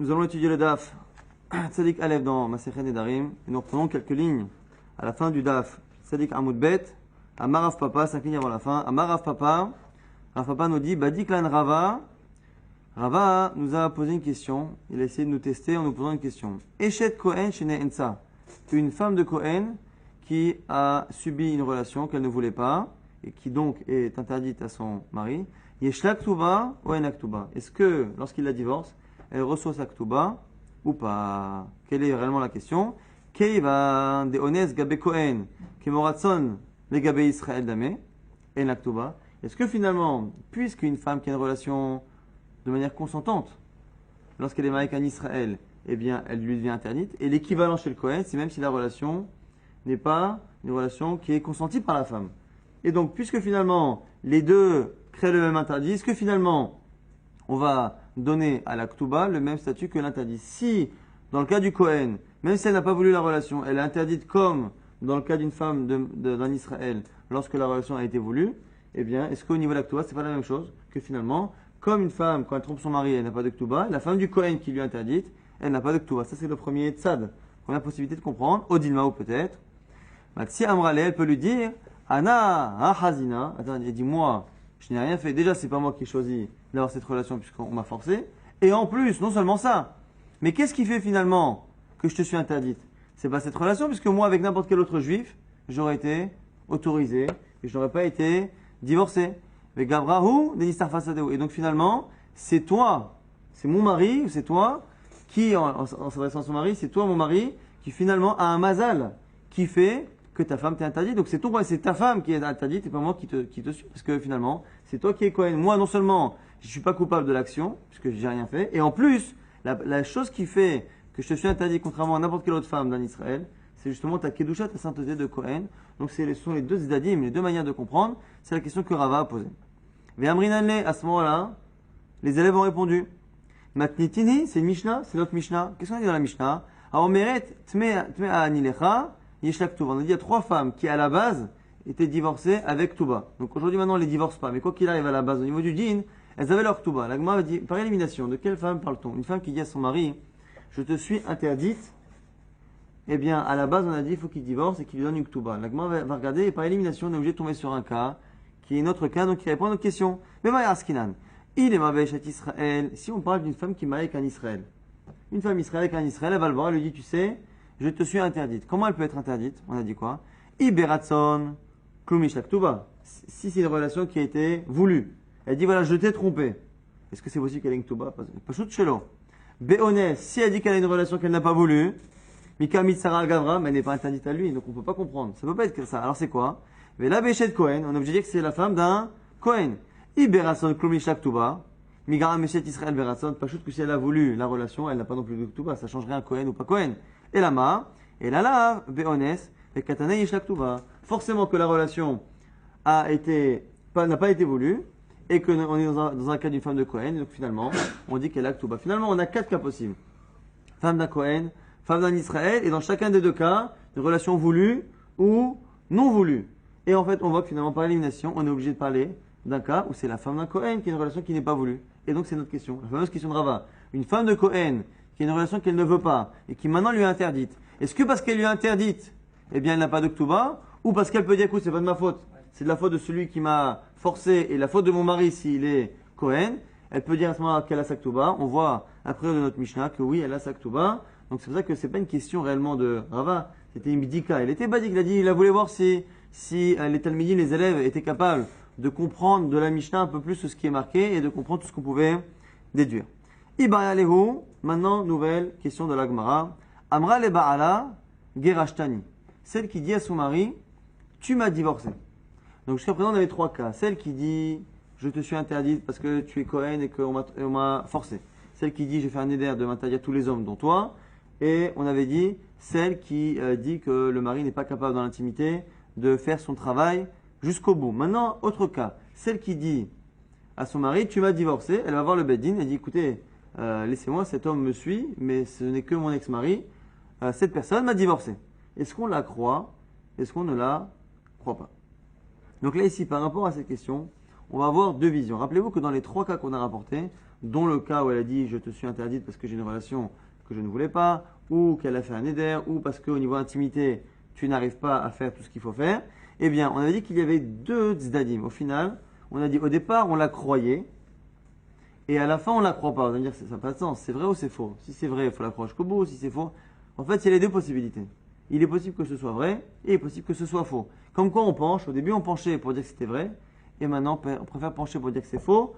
Nous allons étudier le Daf Tzadik Aleph dans Masechet Nedarim et nous reprenons quelques lignes à la fin du Daf Tzadik Amoud Bet. Amar Rav Papa, 5 lignes avant la fin. Amar Rav Papa nous dit Badiklan Rava. Rava nous a posé une question. Il a essayé de nous tester en nous posant une question. Eshet Kohen Shene Ensa. Une femme de Kohen qui a subi une relation qu'elle ne voulait pas et qui donc est interdite à son mari. Yeshla Ktuba ou En Ktuba. Est-ce que lorsqu'il la divorce, elle reçoit sa Ktuba ou pas? Quelle est réellement la question? Keiva de Ones Gabe Kohen, Kemoratson le Gabe Israël Dame, En Ktuba. Est-ce que finalement, puisqu'une femme qui a une relation de manière consentante, lorsqu'elle est mariée avec un Israël, eh bien, elle lui devient interdite. Et l'équivalent chez le Kohen, c'est même si la relation n'est pas une relation qui est consentie par la femme. Et donc, puisque finalement, les deux créent le même interdit, est-ce que finalement, on va donner à la Ktuba le même statut que l'interdit? Si, dans le cas du Kohen, même si elle n'a pas voulu la relation, elle est interdite comme dans le cas d'une femme d'un Israël, lorsque la relation a été voulue, eh bien, est-ce qu'au niveau de la Ktuba, c'est pas la même chose que finalement, comme une femme, quand elle trompe son mari, elle n'a pas de Ktuba, la femme du Kohen qui lui est interdite, elle n'a pas de Ktuba. Ça, c'est le premier tzad. Première possibilité de comprendre. Odilma ou peut-être. Si Amrale, elle peut lui dire, Ana, Hazina. Attends, elle dit, moi, je n'ai rien fait. Déjà, c'est pas moi qui ai choisi d'avoir cette relation puisqu'on m'a forcé. Et en plus, non seulement ça. Mais qu'est-ce qui fait finalement que je te suis interdite? C'est pas cette relation puisque moi, avec n'importe quel autre juif, j'aurais été autorisé et je n'aurais pas été divorcé. Mais Gabrahu, et donc finalement, c'est toi, c'est mon mari, ou c'est toi, qui, en s'adressant à son mari, c'est toi, mon mari, qui finalement a un mazal, qui fait que ta femme t'est interdite. Donc c'est ta femme qui est interdite et pas moi qui te suis. Parce que finalement, c'est toi qui es Kohen. Moi, non seulement, je ne suis pas coupable de l'action, puisque j'ai rien fait, et en plus, la chose qui fait que je te suis interdit, contrairement à n'importe quelle autre femme d'un Israël, c'est justement ta Kedusha, ta sainteté de Kohen. Donc ce sont les deux zidadim, les deux manières de comprendre. C'est la question que Rava a posée. Ve'amrinanle, à ce moment-là, les élèves ont répondu. Matnitini, c'est une Mishnah, c'est notre Mishnah. Qu'est-ce qu'on dit dans la Mishnah? Aomeret, tmea anilecha, yeshla ktuba. On a dit il y a 3 femmes qui, à la base, étaient divorcées avec Ktuba. Donc aujourd'hui, maintenant, on ne les divorce pas. Mais quoi qu'il arrive à la base, au niveau du din, elles avaient leur Ktuba. La Gemara dit, par élimination, de quelle femme parle-t-on? Une femme qui dit à son mari, je te suis interdite. Eh bien, à la base, on a dit, il faut qu'il divorce et qu'il lui donne une Ktuba. La Gemara va regarder, et par élimination, on est obligé de tomber sur un cas, qui est notre cas, donc qui répond à notre question. Mais va Askinan. Il est Mavesh à Israël. Si on parle d'une femme qui est mariée avec un Israël, une femme Israël avec un Israël, elle va le voir, elle lui dit, tu sais, je te suis interdite. Comment elle peut être interdite? On a dit quoi? Iberatson, Klumish Ktuba. Si c'est une relation qui a été voulue. Elle dit, voilà, je t'ai trompé. Est-ce que c'est possible qu'elle ait une Ktuba? Pas shoot shelo. Beones, si elle dit qu'elle a une relation qu'elle n'a pas voulu, Mika Mitsara Gavra, mais elle n'est pas interdite à lui, donc on ne peut pas comprendre. Ça ne peut pas être que ça. Alors c'est quoi? Mais la Béchet Cohen, on est obligé de dire que c'est la femme d'un Cohen. Iberason Klumisha Ktuba, Migara Meshet Israël Berason, pas chose que si elle a voulu la relation, elle n'a pas non plus de Ktuba, ça change rien Cohen ou pas Cohen. Et la Ma, et la Lav, Beones, et Katane Yishla Ktuba. Forcément que la relation n'a pas été voulue, et qu'on est dans un cas d'une femme de Cohen, donc finalement, on dit qu'elle a Ktuba. Finalement, on a 4 cas possibles. Femme d'un Cohen, femme d'un Israël, et dans chacun des 2 cas, une relation voulue ou non voulue. Et en fait, on voit que finalement, par élimination, on est obligé de parler d'un cas où c'est la femme d'un Kohen qui a une relation qui n'est pas voulue. Et donc, c'est notre question. La fameuse question de Rava. Une femme de Kohen qui a une relation qu'elle ne veut pas et qui maintenant lui est interdite. Est-ce que parce qu'elle lui est interdite, eh bien, elle n'a pas de Ktuba? Ou parce qu'elle peut dire, écoute, c'est pas de ma faute. C'est de la faute de celui qui m'a forcé et la faute de mon mari s'il est Kohen. Elle peut dire à ce moment-là qu'elle a sa Ktuba. On voit après de notre Mishnah que oui, elle a sa Ktuba. Donc, c'est pour ça que c'est pas une question réellement de Rava. C'était une bidika. Elle était badique. Il a voulu voir si les Talmidim, les élèves, étaient capables de comprendre de la Mishnah un peu plus ce qui est marqué et de comprendre tout ce qu'on pouvait déduire. Ibaya lehu, maintenant, nouvelle question de la Gemara. Amra le ba'ala gerashtani. Celle qui dit à son mari, tu m'as divorcé. Donc jusqu'à présent, on avait 3 cas. Celle qui dit, je te suis interdite parce que tu es Cohen et qu'on m'a forcé. Celle qui dit, j'ai fait un éder de m'interdire tous les hommes, dont toi. Et on avait dit, celle qui dit que le mari n'est pas capable dans l'intimité de faire son travail jusqu'au bout. Maintenant, autre cas. Celle qui dit à son mari, tu m'as divorcé, elle va voir le Beddin et dit, écoutez, laissez-moi, cet homme me suit, mais ce n'est que mon ex-mari. Cette personne m'a divorcé. Est-ce qu'on la croit? Est-ce qu'on ne la croit pas? Donc là, ici, par rapport à cette question, on va avoir deux visions. Rappelez-vous que dans les trois cas qu'on a rapportés, dont le cas où elle a dit je te suis interdite parce que j'ai une relation que je ne voulais pas, ou qu'elle a fait un éder, ou parce qu'au niveau intimité, tu n'arrives pas à faire tout ce qu'il faut faire, eh bien, on avait dit qu'il y avait deux tzdadim. Au final, on a dit au départ, on la croyait, et à la fin, on la croit pas. On va dire ça n'a pas de sens, c'est vrai ou c'est faux? Si c'est vrai, il faut la croire jusqu'au bout, si c'est faux. En fait, il y a les deux possibilités. Il est possible que ce soit vrai, et il est possible que ce soit faux. Comme quoi on penche, au début on penchait pour dire que c'était vrai, et maintenant on préfère pencher pour dire que c'est faux,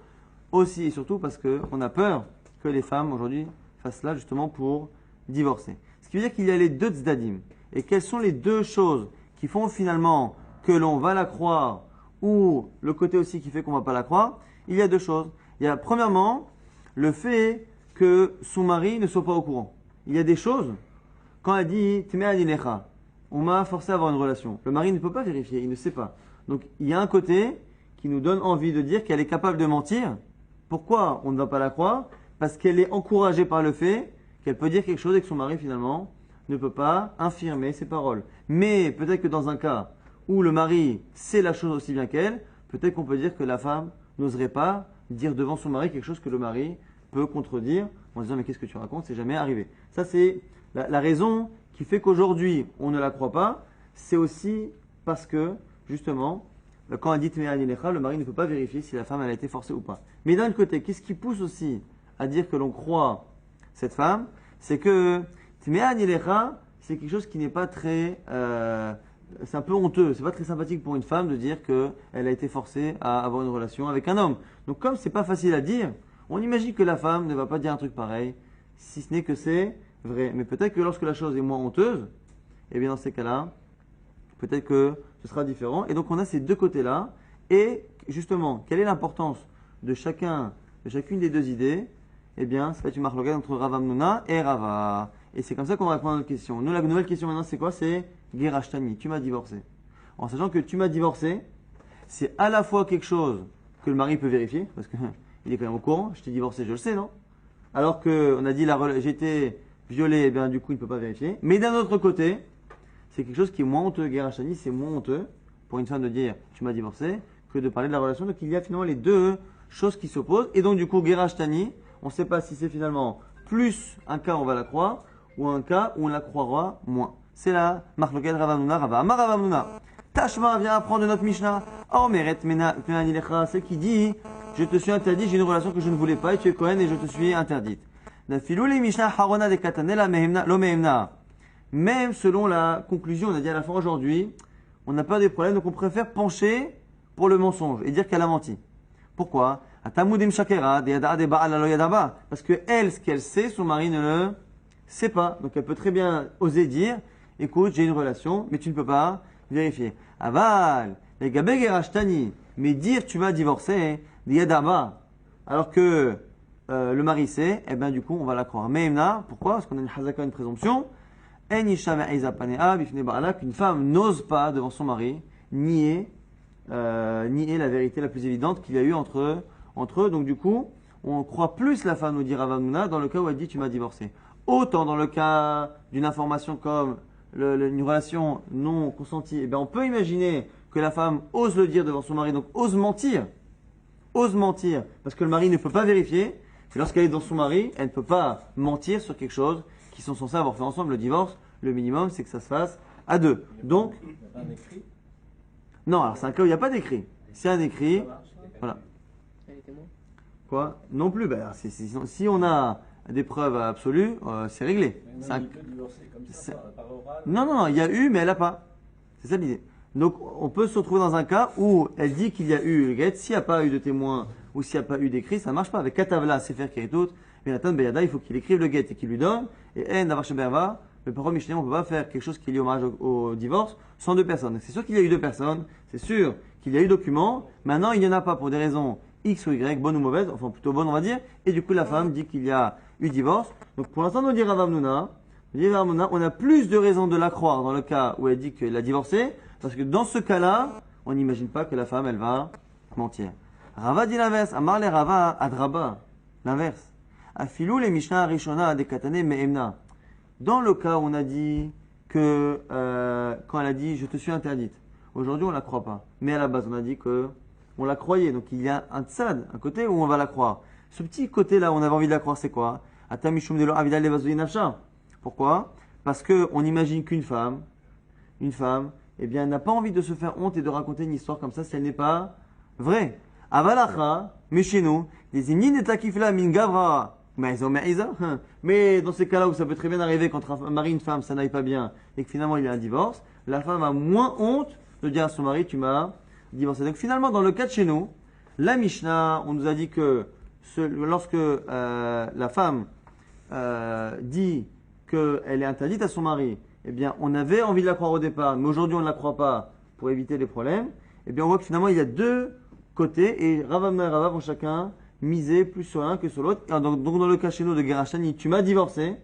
aussi et surtout parce qu'on a peur que les femmes aujourd'hui fassent cela justement pour divorcer. Ce qui veut dire qu'il y a les deux tzdadim. Et quelles sont les deux choses qui font finalement que l'on va la croire, ou le côté aussi qui fait qu'on ne va pas la croire? Il y a deux choses. Il y a premièrement le fait que son mari ne soit pas au courant. Il y a des choses, quand elle dit Tme'anilecha, on m'a forcé à avoir une relation. Le mari ne peut pas vérifier, il ne sait pas. Donc il y a un côté qui nous donne envie de dire qu'elle est capable de mentir. Pourquoi on ne va pas la croire? Parce qu'elle est encouragée par le fait qu'elle peut dire quelque chose et que son mari finalement ne peut pas infirmer ses paroles. Mais peut-être que dans un cas où le mari sait la chose aussi bien qu'elle, peut-être qu'on peut dire que la femme n'oserait pas dire devant son mari quelque chose que le mari peut contredire en disant mais qu'est-ce que tu racontes, c'est jamais arrivé. Ça c'est la raison qui fait qu'aujourd'hui on ne la croit pas, c'est aussi parce que justement quand elle dit Tme'anilecha, le mari ne peut pas vérifier si la femme elle a été forcée ou pas. Mais d'un autre côté, qu'est-ce qui pousse aussi à dire que l'on croit cette femme? C'est que Tme'anilecha, c'est quelque chose qui n'est pas très c'est un peu honteux, c'est pas très sympathique pour une femme de dire qu'elle a été forcée à avoir une relation avec un homme. Donc comme c'est pas facile à dire, on imagine que la femme ne va pas dire un truc pareil, si ce n'est que c'est vrai. Mais peut-être que lorsque la chose est moins honteuse, et bien dans ces cas-là, peut-être que ce sera différent. Et donc on a ces deux côtés-là. Et justement, quelle est l'importance de chacune des deux idées? Eh bien, ça va être une marque locale entre Rav Hamnouna et Rava. Et c'est comme ça qu'on va répondre à notre question. Nous, la nouvelle question maintenant, c'est quoi? C'est Gerashtani, tu m'as divorcé. En sachant que tu m'as divorcé, c'est à la fois quelque chose que le mari peut vérifier, parce qu'il est quand même au courant, je t'ai divorcé, je le sais, non? Alors qu'on a dit j'ai été violé, eh bien du coup il ne peut pas vérifier. Mais d'un autre côté, c'est quelque chose qui est moins honteux, Gerashtani, c'est moins honteux pour une femme de dire tu m'as divorcé que de parler de la relation. Donc il y a finalement les deux choses qui s'opposent. Et donc du coup, Gerashtani, on ne sait pas si c'est finalement plus un cas où on va la croire ou un cas où on la croira moins. C'est la marque locale Rav Hamnouna, Rava. Amar Rav Hamnouna. Tashma vient apprendre de notre Mishnah. Omeret Tme'anilecha, c'est qui dit je te suis interdit, j'ai une relation que je ne voulais pas et tu es Kohen et je te suis interdite. Nafilou les Mishnah Harona de Katanela lo mehemna. Même selon la conclusion, on a dit à la fin aujourd'hui, on n'a pas des problèmes, donc on préfère pencher pour le mensonge et dire qu'elle a menti. Pourquoi? Parce que elle, ce qu'elle sait, son mari ne le sait pas. Donc elle peut très bien oser dire, écoute, j'ai une relation, mais tu ne peux pas vérifier. Aval, les gabé gerashtani, mais dire tu m'as divorcé, diadaba, alors que le mari sait, eh bien du coup on va la croire. Meimna, pourquoi? Parce qu'on a une hazaka, une présomption. Qu'une femme n'ose pas devant son mari nier la vérité la plus évidente qu'il y a eu entre eux. Donc du coup, on croit plus la femme, nous dit Rav Hamnouna, dans le cas où elle dit tu m'as divorcé. Autant dans le cas d'une information comme une relation non consentie, eh bien, on peut imaginer que la femme ose le dire devant son mari, donc ose mentir, parce que le mari ne peut pas vérifier. Et lorsqu'elle est dans son mari, elle ne peut pas mentir sur quelque chose qui sont censés avoir fait ensemble. Le divorce, le minimum, c'est que ça se fasse à deux. Donc, non, alors c'est un cas où il n'y a pas d'écrit. C'est un écrit, voilà. Quoi? Non plus. Ben, si on a des preuves absolues, c'est réglé. Non, il y a eu, mais elle n'a pas. C'est ça l'idée. Donc, on peut se retrouver dans un cas où elle dit qu'il y a eu le guet. S'il n'y a pas eu de témoin ou s'il n'y a pas eu d'écrit, ça ne marche pas. Avec Katavla, Sefer Keritot, mais Nathan Beyada, il faut qu'il écrive le guet et qu'il lui donne. Et En Davar Sheberva, le parole Mishnah, on ne peut pas faire quelque chose qui est lié au mariage au divorce sans deux personnes. C'est sûr qu'il y a eu deux personnes, c'est sûr qu'il y a eu document. Maintenant, il n'y en a pas pour des raisons X ou Y, bonnes ou mauvaises, enfin plutôt bonnes, on va dire. Et du coup, la femme dit qu'il y a eu divorce. Donc, pour l'instant, nous dit Rav Hamnouna, on a plus de raisons de la croire dans le cas où elle dit qu'elle a divorcé, parce que dans ce cas-là, on n'imagine pas que la femme, elle va mentir. Rava dit l'inverse. Amar le Rava adraba. L'inverse. Afilou les Mishnah Arishona de Katane Me'emna. Dans le cas où on a dit que, quand elle a dit je te suis interdite, aujourd'hui on la croit pas. Mais à la base, on a dit que on la croyait. Donc il y a un tsad, un côté où on va la croire. Ce petit côté-là où on avait envie de la croire, c'est quoi? Pourquoi? Parce qu'on imagine qu'une femme, eh bien, n'a pas envie de se faire honte et de raconter une histoire comme ça si elle n'est pas vraie. Avalacha, mais chez nous, des imnines et takifla min gavra. Mais dans ces cas-là où ça peut très bien arriver quand un mari et une femme, ça n'aille pas bien et que finalement il y a un divorce, la femme a moins honte de dire à son mari, tu m'as divorcé. Donc finalement, dans le cas de chez nous, la Mishnah, on nous a dit que lorsque la femme dit qu'elle est interdite à son mari, eh bien, on avait envie de la croire au départ, mais aujourd'hui on ne la croit pas pour éviter les problèmes. Eh bien, on voit que finalement il y a deux côtés et Ravamna et Rava vont chacun miser plus sur l'un que sur l'autre. Donc, dans le cas chez nous de Gerashani, tu m'as divorcé,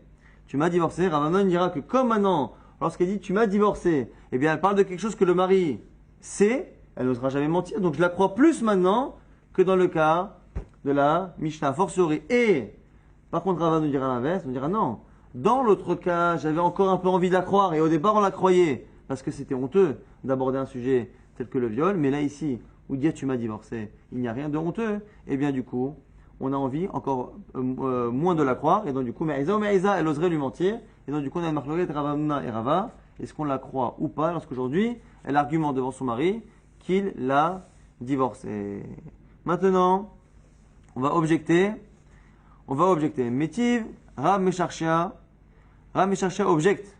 Ravamna dira que comme maintenant, lorsqu'elle dit tu m'as divorcé, eh bien, elle parle de quelque chose que le mari sait, elle n'osera jamais mentir, donc je la crois plus maintenant que dans le cas de la Mishnah, fortiori. Et, par contre, Rava nous dira l'inverse, nous dira non. Dans l'autre cas, j'avais encore un peu envie de la croire et au départ on la croyait parce que c'était honteux d'aborder un sujet tel que le viol. Mais là ici, où dire tu m'as divorcé, il n'y a rien de honteux. Et bien du coup, on a envie encore moins de la croire et donc du coup, Me'eza, elle oserait lui mentir. Et donc du coup, on a une marque Ravamna et Rava. Est-ce qu'on la croit ou pas lorsqu'aujourd'hui, elle argumente devant son mari qu'il l'a divorcée. Maintenant, on va objecter. Métiv, Rav Mesharshia objecte.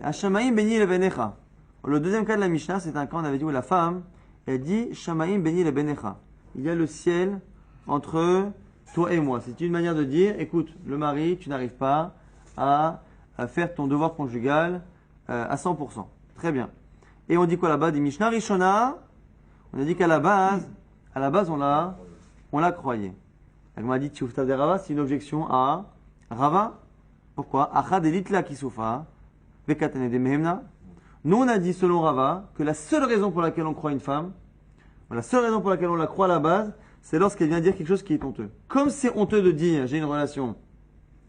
Hashamaim beni lebenecha. Le deuxième cas de la Mishnah, c'est un cas, on avait dit, où la femme, elle dit Shamaim beni lebenecha. Il y a le ciel entre toi et moi. C'est une manière de dire, écoute, le mari, tu n'arrives pas à faire ton devoir conjugal à 100%. Très bien. Et on dit quoi là-bas? Des Mishnah Rishona. On a dit qu'à la base, on l'a croyait. Elle m'a dit Tchoufta de Rava, c'est une objection à Rava. Pourquoi? Achad elitla kisoufa, vekatane de mehemna. Nous, on a dit selon Rava que la seule raison pour laquelle on croit une femme, la seule raison pour laquelle on la croit à la base, c'est lorsqu'elle vient dire quelque chose qui est honteux. Comme c'est honteux de dire j'ai une relation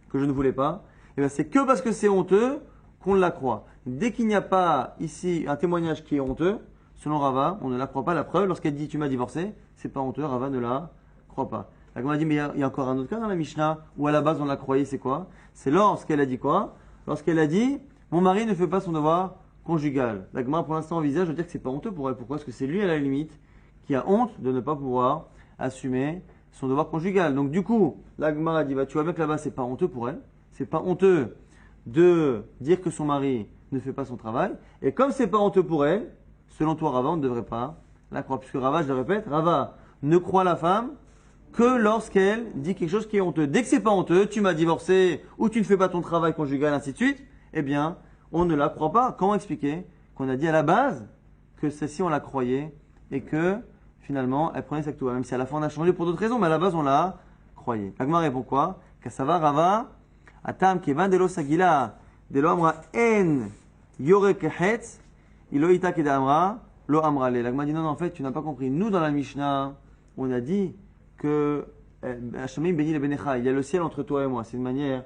que je ne voulais pas, et bien c'est que parce que c'est honteux qu'on la croit. Dès qu'il n'y a pas ici un témoignage qui est honteux, selon Rava, on ne la croit pas. La preuve, lorsqu'elle dit tu m'as divorcé, c'est pas honteux, Rava ne la croit pas. La Gemara dit, mais il y a encore un autre cas dans la Mishnah où à la base on la croyait, c'est quoi? C'est lorsqu'elle a dit quoi? Lorsqu'elle a dit, mon mari ne fait pas son devoir conjugal. La Gemara pour l'instant envisage de dire que c'est pas honteux pour elle. Pourquoi? Parce que c'est lui à la limite qui a honte de ne pas pouvoir assumer son devoir conjugal. Donc du coup, la Gemara dit, bah, tu vois bien que là-bas c'est pas honteux pour elle. C'est pas honteux de dire que son mari ne fait pas son travail. Et comme c'est pas honteux pour elle, selon toi Rava, on ne devrait pas la croire. Puisque Rava, je le répète, Rava ne croit la femme que lorsqu'elle dit quelque chose qui est honteux. Dès que c'est pas honteux, tu m'as divorcé ou tu ne fais pas ton travail conjugal, ainsi de suite, eh bien, on ne la croit pas. Comment expliquer qu'on a dit à la base que celle-ci, on la croyait et que finalement, elle prenait sa ktouba, même si à la fin on a changé pour d'autres raisons, mais à la base, on la croyait. Agma répond quoi? Kassava Rava, Atam kevan delo sagila, delo amra en yore kehetz, ilo ita keda amra, lo amra le. L'Agma dit non, en fait, tu n'as pas compris. Nous, dans la Mishnah, on a dit que Hashemim béni le Benecha, il y a le ciel entre toi et moi. C'est une manière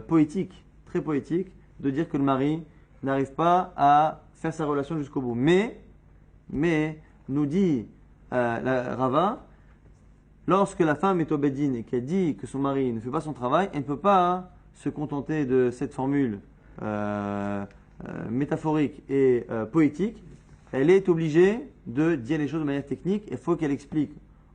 poétique, très poétique, de dire que le mari n'arrive pas à faire sa relation jusqu'au bout. Mais, nous dit la Rava, lorsque la femme est au Bedin et qu'elle dit que son mari ne fait pas son travail, elle ne peut pas se contenter de cette formule métaphorique et poétique. Elle est obligée de dire les choses de manière technique. Il faut qu'elle explique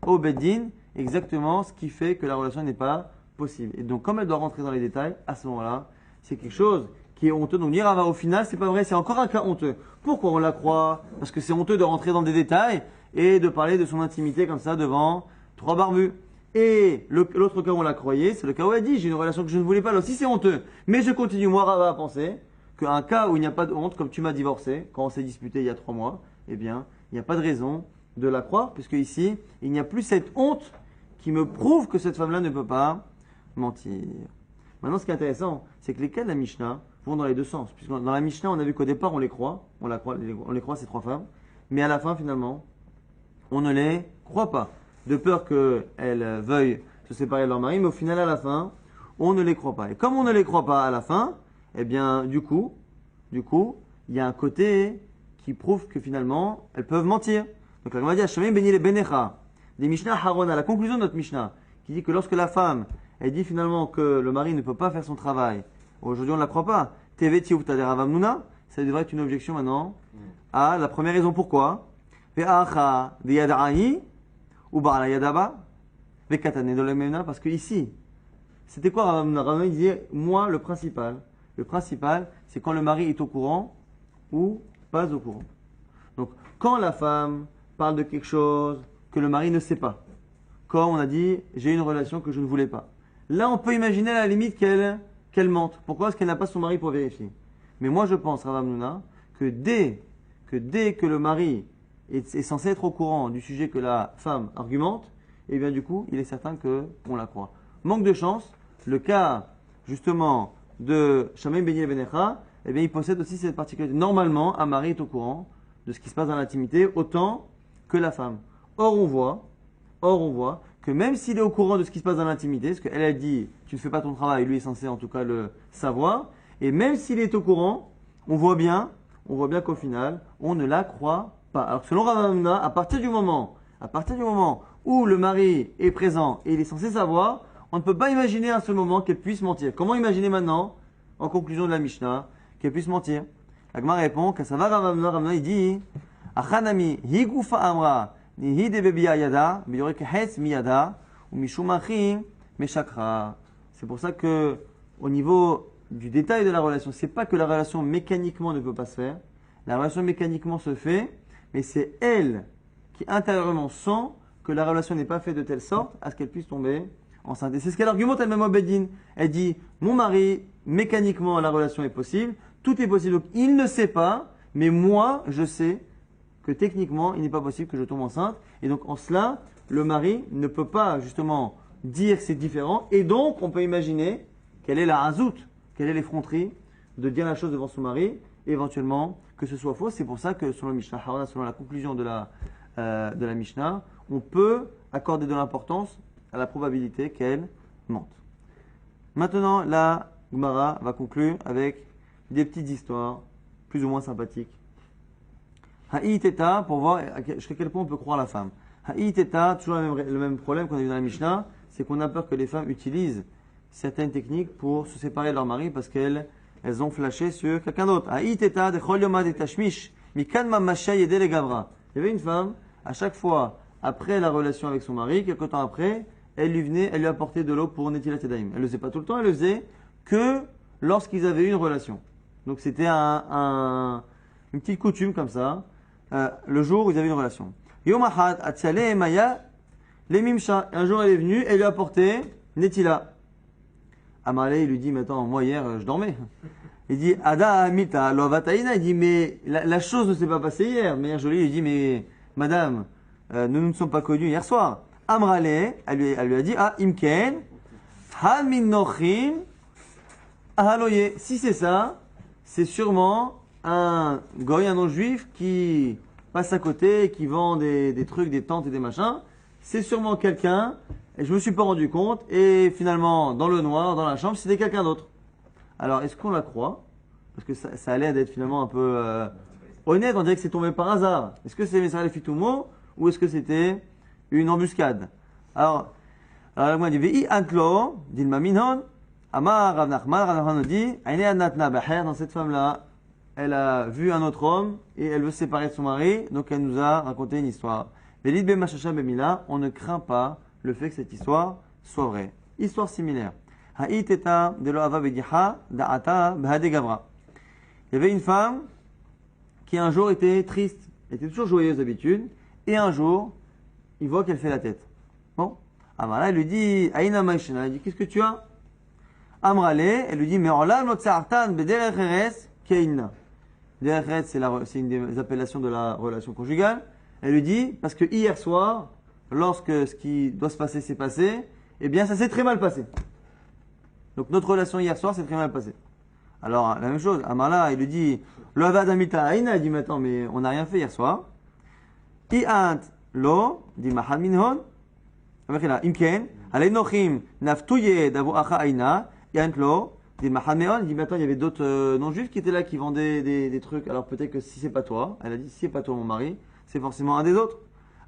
au Beddin exactement ce qui fait que la relation n'est pas possible. Et donc, comme elle doit rentrer dans les détails, à ce moment-là, c'est quelque chose qui est honteux. Donc, dire ah, au final, c'est pas vrai, c'est encore un cas honteux. Pourquoi on la croit? Parce que c'est honteux de rentrer dans des détails et de parler de son intimité comme ça devant trois barbus. Et l'autre cas où on la croyait, c'est le cas où elle dit j'ai une relation que je ne voulais pas. Là aussi, c'est honteux. Mais je continue, moi, Rava, à penser qu'un cas où il n'y a pas de honte, comme tu m'as divorcé, quand on s'est disputé il y a 3 mois, eh bien, il n'y a pas de raison de la croire, puisque ici, il n'y a plus cette honte qui me prouve que cette femme-là ne peut pas mentir. Maintenant, ce qui est intéressant, c'est que les cas de la Mishnah vont dans les deux sens. Puisque dans la Mishnah, on a vu qu'au départ, on les croit, ces 3 femmes, mais à la fin, finalement, on ne les croit pas. De peur qu'elles veuillent se séparer de leur mari, mais au final, à la fin, on ne les croit pas. Et comme on ne les croit pas à la fin, eh bien, du coup, il y a un côté qui prouve que finalement, elles peuvent mentir. Donc la Gemara dit Hashamim beni le benecha. Des Mishnah Harona, la conclusion de notre Mishnah, qui dit que lorsque la femme, elle dit finalement que le mari ne peut pas faire son travail, aujourd'hui on ne la croit pas. Teveti ou Taderavamnuna, ça devrait être une objection maintenant à la première raison pourquoi. Ve'acha v'yada'ahi ou ba'ala yadaba ve'katane dolemena, parce que ici, c'était quoi Ravamnuna? Ravamnuna disait, moi le principal, c'est quand le mari est au courant ou pas au courant. Donc, quand la femme parle de quelque chose que le mari ne sait pas, comme on a dit, j'ai une relation que je ne voulais pas. Là, on peut imaginer à la limite qu'elle mente. Pourquoi? Parce qu'elle n'a pas son mari pour vérifier. Mais moi, je pense, Rav Hamnouna, que dès que le mari est censé être au courant du sujet que la femme argumente, et bien du coup, il est certain qu'on la croit. Manque de chance, le cas, justement, de Shamaim Beni Benecha, eh bien, il possède aussi cette particularité. Normalement, un mari est au courant de ce qui se passe dans l'intimité autant que la femme. Or, on voit que même s'il est au courant de ce qui se passe dans l'intimité, parce qu'elle a dit, tu ne fais pas ton travail, lui est censé en tout cas le savoir, et même s'il est au courant, on voit bien qu'au final, on ne la croit pas. Alors, selon Rav Hamnouna, à partir du moment où le mari est présent et il est censé savoir, on ne peut pas imaginer à ce moment qu'elle puisse mentir. Comment imaginer maintenant, en conclusion de la Mishnah, qu'elle puisse mentir? La Gemara répond que ça va Rav Hamnouna, il dit Achanami higufa amra nihi de bebiya yada biyorek hetz miyada ou mishumachim meshakra. C'est pour ça que au niveau du détail de la relation, c'est pas que la relation mécaniquement ne peut pas se faire. La relation mécaniquement se fait, mais c'est elle qui intérieurement sent que la relation n'est pas faite de telle sorte à ce qu'elle puisse tomber enceinte. Et c'est ce qu'elle argumente elle-même au Beddin. Elle dit, mon mari, mécaniquement, la relation est possible, tout est possible. Donc, il ne sait pas, mais moi, je sais que techniquement, il n'est pas possible que je tombe enceinte. Et donc, en cela, le mari ne peut pas, justement, dire que c'est différent. Et donc, on peut imaginer quelle est la hazout, quelle est l'effronterie de dire la chose devant son mari, et éventuellement que ce soit faux. C'est pour ça que, selon le Mishnah Harana, selon la conclusion de la Mishnah, on peut accorder de l'importance à la probabilité qu'elle mente. Maintenant, la Gemara va conclure avec des petites histoires plus ou moins sympathiques. Ha'i teta, pour voir jusqu'à quel point on peut croire la femme. Ha'i teta, toujours le même problème qu'on a vu dans la Mishnah, c'est qu'on a peur que les femmes utilisent certaines techniques pour se séparer de leur mari parce qu'elles ont flashé sur quelqu'un d'autre. Ha'i teta de chol yoma de tashmish, mikan mamasha yede le gavra. Il y avait une femme, à chaque fois, après la relation avec son mari, quelque temps après, elle lui apportait de l'eau pour Netilat Yadayim. Elle le faisait pas tout le temps, elle le faisait que lorsqu'ils avaient eu une relation. Donc c'était une petite coutume comme ça, le jour où ils avaient une relation. Yom Ahad, Atsiale Emaya, les Mimcha. Un jour elle est venue, elle lui a apporté Netila. Amalé, il lui dit, mais attends, moi hier, je dormais. Il dit, Ada Amita, Loavataina. Il dit, mais la chose ne s'est pas passée hier. Mère Jolie lui dit, mais madame, nous ne nous sommes pas connus hier soir. Amrale, elle lui a dit, ah, Imken, Hamin Nochim, Ahaloye. Si c'est ça, c'est sûrement un goy, un non-juif qui passe à côté, qui vend des trucs, des tentes et des machins. C'est sûrement quelqu'un, et je me suis pas rendu compte, et finalement, dans le noir, dans la chambre, c'était quelqu'un d'autre. Alors, est-ce qu'on la croit? Parce que ça allait d'être finalement un peu honnête, on dirait que c'est tombé par hasard. Est-ce que c'est Messar Fitumo, ou est-ce que c'était une embuscade? Alors on dit, Vei antlo, dilma minhon, Amar Rav Nachman, Rav Nachman nous dit, Aine adnatna baher, dans cette femme-là, elle a vu un autre homme, et elle veut se séparer de son mari, donc elle nous a raconté une histoire. Velid be mashasha bemila, on ne craint pas le fait que cette histoire soit vraie. Histoire similaire. Ha'i teta de lo ava bediha, da'ata behade gavra. Il y avait une femme qui un jour était triste, était toujours joyeuse d'habitude, et un jour, il voit qu'elle fait la tête. Bon. Amala, elle lui dit, Aïna Maïshena, elle dit, qu'est-ce que tu as? Amrale, elle lui dit, mais orla notsartan bederech eres keina. Derech eres, c'est une des appellations de la relation conjugale. Elle lui dit, parce que hier soir, lorsque ce qui doit se passer s'est passé, eh bien, ça s'est très mal passé. Donc, notre relation hier soir s'est très mal passée. Alors, la même chose, Amala, il lui dit, lo avad amita aïna, elle dit, mais attends, mais on n'a rien fait hier soir. I'ant lo, dit mahal minhon, imken, alenochim naftuye davu acha aina, i'ant lo, dit mahal meon, il dit, mais attends, il y avait d'autres non-juifs qui étaient là, qui vendaient des trucs, alors peut-être que si c'est pas toi, elle a dit, si c'est pas toi mon mari, c'est forcément un des autres.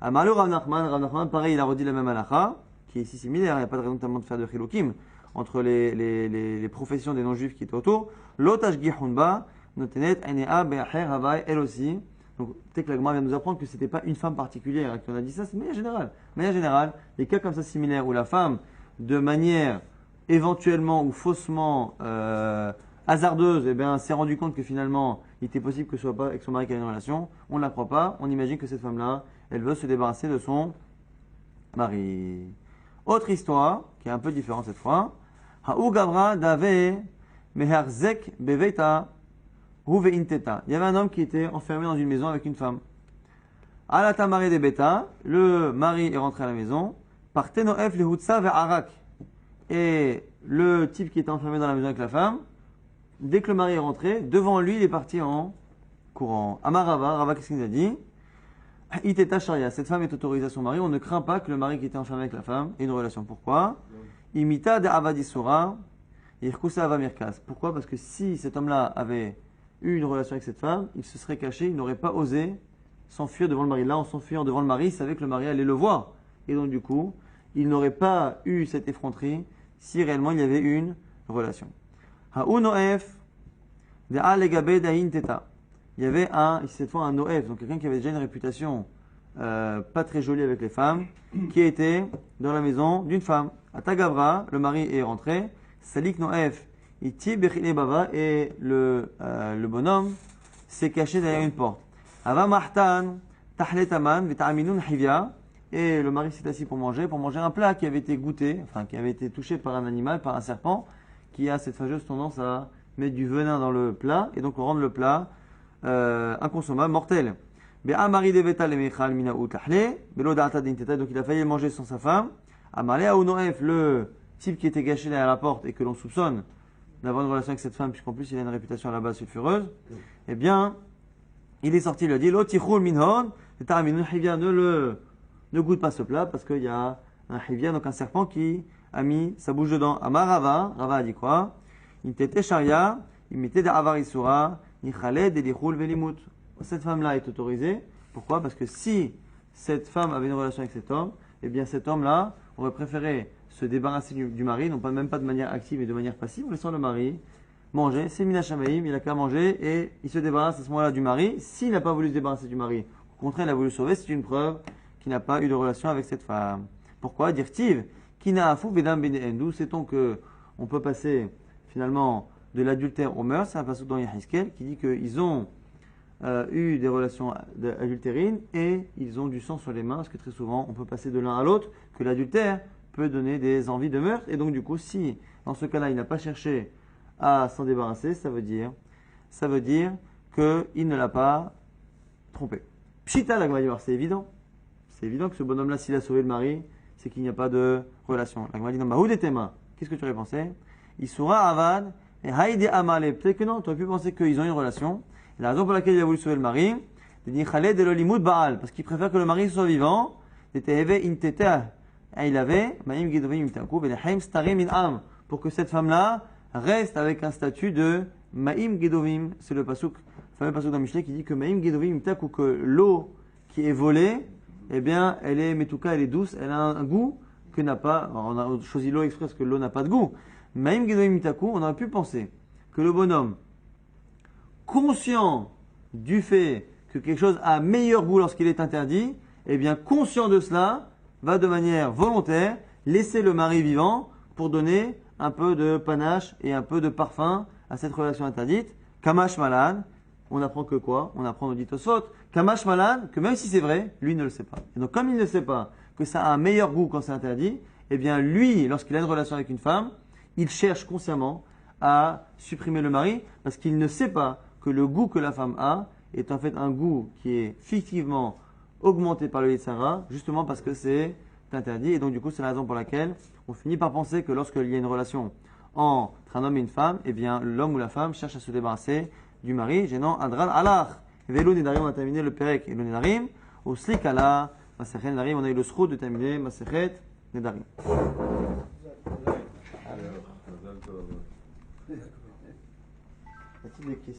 Amalou Rav Nachman, pareil, il a redit la même halakha, qui est ici similaire, il n'y a pas de raison notamment de faire de chilokim entre les professions des non-juifs qui étaient autour. L'otage gihunba, notenet, enea, be'acher, havai, elle aussi. Donc, peut-être que la Gemara vient de nous apprendre que ce n'était pas une femme particulière qui en a dit ça, c'est de manière générale. De manière générale, les cas comme ça similaires où la femme, de manière éventuellement ou faussement hasardeuse, eh bien, s'est rendu compte que finalement, il était possible que ce soit pas avec son mari qui a une relation, on ne la croit pas, on imagine que cette femme-là, elle veut se débarrasser de son mari. Autre histoire, qui est un peu différente cette fois. Ha'u Gavra Dave Meharzek Beveita Inteta. Il y avait un homme qui était enfermé dans une maison avec une femme. À la tamaré des bêta, le mari est rentré à la maison. Par Tenoef le Hutsa vers Arak. Et le type qui était enfermé dans la maison avec la femme, dès que le mari est rentré, devant lui, il est parti en courant. Amarava, Rava, qu'est-ce qu'il a dit? Iteta Sharia. Cette femme est autorisée à son mari. On ne craint pas que le mari qui était enfermé avec la femme ait une relation. Pourquoi? Imita de Avadisura. Irkusa Avamirkas. Pourquoi? Parce que si cet homme-là avait eu une relation avec cette femme, il se serait caché, il n'aurait pas osé s'enfuir devant le mari. Là, en s'enfuyant devant le mari, il savait que le mari allait le voir. Et donc, du coup, il n'aurait pas eu cette effronterie si réellement il y avait une relation. Ha'unoef de'a legabe da'in teta. Il y avait cette fois un noef, donc quelqu'un qui avait déjà une réputation pas très jolie avec les femmes, qui était dans la maison d'une femme. Atagavra, le mari est rentré. Salik noef. Et le bonhomme s'est caché derrière une porte. Ava mahtan, tahletaman, vitaminun hivya. Et le mari s'est assis pour manger un plat qui avait été goûté, enfin qui avait été touché par un animal, par un serpent, qui a cette fâcheuse tendance à mettre du venin dans le plat et donc rendre le plat inconsommable, mortel. Donc il a failli manger sans sa femme. Le type qui était caché derrière la porte et que l'on soupçonne d'avoir une relation avec cette femme, puisqu'en plus il a une réputation à la base sulfureuse, eh bien, il est sorti, il a dit, ne goûte pas ce plat, parce qu'il y a un hivya, donc un serpent qui a mis sa bouche dedans. Amarava, Rava a dit quoi? Il était sharia, il mettait des avarisura, il khaled et velimut. Cette femme-là est autorisée. Pourquoi? Parce que si cette femme avait une relation avec cet homme, eh bien cet homme-là aurait préféré se débarrasser du mari, non pas même pas de manière active, mais de manière passive, en laissant le mari manger. C'est Mina Shamaïm, il a qu'à manger et il se débarrasse à ce moment-là du mari. S'il n'a pas voulu se débarrasser du mari, au contraire, il a voulu sauver, c'est une preuve qu'il n'a pas eu de relation avec cette femme. Pourquoi? Dire-t-il, Kina Afou Vedam Benehendu, sait-on que on peut passer finalement de l'adultère au meurtre, c'est un passage dans Yahizkel qui dit qu'ils ont eu des relations adultérines et ils ont du sang sur les mains, parce que très souvent on peut passer de l'un à l'autre, que l'adultère peut donner des envies de meurtre, et donc du coup si dans ce cas-là il n'a pas cherché à s'en débarrasser, ça veut dire qu'il ne l'a pas trompé. Pshita la Gemara, c'est évident que ce bonhomme-là, s'il a sauvé le mari, c'est qu'il n'y a pas de relation. La Gemara dit non, bah où d'étéma? Qu'est-ce que tu aurais pensé? Isura avad et haïdi amale. Peut-être que non, tu aurais pu penser qu'ils ont une relation. Et la raison pour laquelle il a voulu sauver le mari, c'est dit Khaled de l'olimud baal, parce qu'il préfère que le mari soit vivant. Il avait pour que cette femme-là reste avec un statut de Maïm Gedovim. C'est le fameux pasuk dans Mishneh qui dit que Maïm Gedovim, ou que l'eau qui est volée, eh bien, elle est metouka, elle est douce, elle a un goût que n'a pas. Alors, on a choisi l'eau exprès parce que l'eau n'a pas de goût. Maïm Gedovim Mitaku, on aurait pu penser que le bonhomme, conscient du fait que quelque chose a meilleur goût lorsqu'il est interdit, eh bien, conscient de cela, va de manière volontaire laisser le mari vivant pour donner un peu de panache et un peu de parfum à cette relation interdite. Kamash Malan, on apprend que quoi? On apprend, nous dit Tosfot, Kamash Malan, que même si c'est vrai, lui ne le sait pas. Et donc, comme il ne sait pas que ça a un meilleur goût quand c'est interdit, eh bien, lui, lorsqu'il a une relation avec une femme, il cherche consciemment à supprimer le mari parce qu'il ne sait pas que le goût que la femme a est en fait un goût qui est fictivement augmenté par le Yitzhara, justement parce que c'est interdit. Et donc, du coup, c'est la raison pour laquelle on finit par penser que lorsqu'il y a une relation entre un homme et une femme, eh bien, l'homme ou la femme cherche à se débarrasser du mari, gênant Adran Alach. Velo Nedarim, on a terminé le Perek et le Nedarim. Au Slikala, Masechet Nedarim, on a eu le Sroud de terminer Masechet Nedarim. Alors,